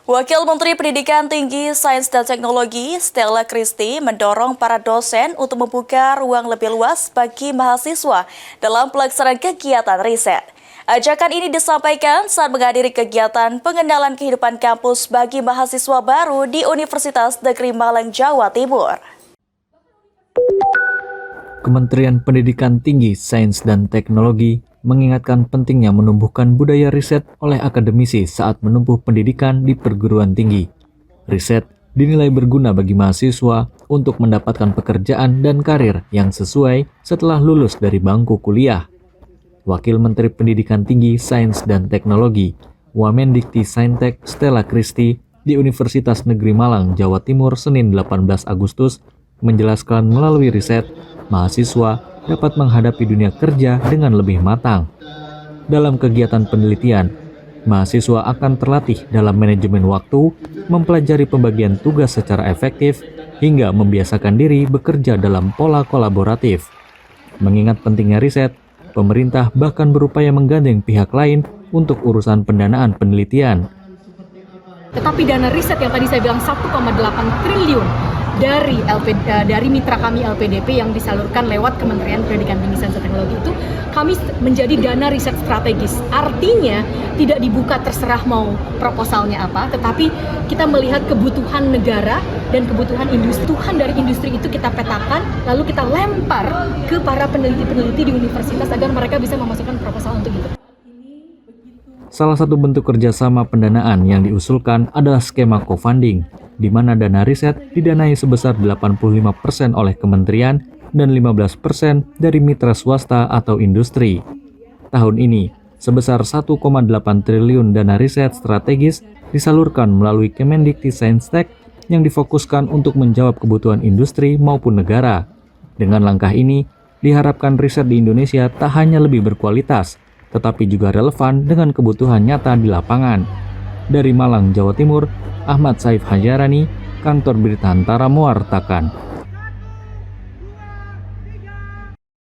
Wakil Menteri Pendidikan Tinggi, Sains dan Teknologi, Stella Christy, mendorong para dosen untuk membuka ruang lebih luas bagi mahasiswa dalam pelaksanaan kegiatan riset. Ajakan ini disampaikan saat menghadiri kegiatan pengenalan kehidupan kampus bagi mahasiswa baru di Universitas Negeri Malang, Jawa Timur. Kementerian Pendidikan Tinggi, Sains dan Teknologi mengingatkan pentingnya menumbuhkan budaya riset oleh akademisi saat menempuh pendidikan di perguruan tinggi. Riset dinilai berguna bagi mahasiswa untuk mendapatkan pekerjaan dan karir yang sesuai setelah lulus dari bangku kuliah. Wakil Menteri Pendidikan Tinggi, Sains dan Teknologi, Wamendikti-Saintek Stella Christy di Universitas Negeri Malang, Jawa Timur, Senin 18 Agustus, menjelaskan melalui riset, mahasiswa dapat menghadapi dunia kerja dengan lebih matang. Dalam kegiatan penelitian, mahasiswa akan terlatih dalam manajemen waktu, mempelajari pembagian tugas secara efektif, hingga membiasakan diri bekerja dalam pola kolaboratif. Mengingat pentingnya riset, pemerintah bahkan berupaya menggandeng pihak lain untuk urusan pendanaan penelitian. Tetapi dana riset yang tadi saya bilang 1,8 triliun dari mitra kami LPDP yang disalurkan lewat Kementerian Pendidikan Tinggi Sains dan Teknologi itu kami menjadi dana riset strategis. Artinya tidak dibuka terserah mau proposalnya apa, tetapi kita melihat kebutuhan negara dan kebutuhan industri. Kebutuhan dari industri itu kita petakan, lalu kita lempar ke para peneliti-peneliti di universitas agar mereka bisa memasukkan proposal untuk itu. Salah satu bentuk kerjasama pendanaan yang diusulkan adalah skema co-funding, di mana dana riset didanai sebesar 85% oleh kementerian dan 15% dari mitra swasta atau industri. Tahun ini, sebesar 1,8 triliun dana riset strategis disalurkan melalui Kemendikti-Saintek yang difokuskan untuk menjawab kebutuhan industri maupun negara. Dengan langkah ini, diharapkan riset di Indonesia tak hanya lebih berkualitas, tetapi juga relevan dengan kebutuhan nyata di lapangan. Dari Malang, Jawa Timur, Ahmad Saif Hajarani, Kantor Berita Antara mewartakan.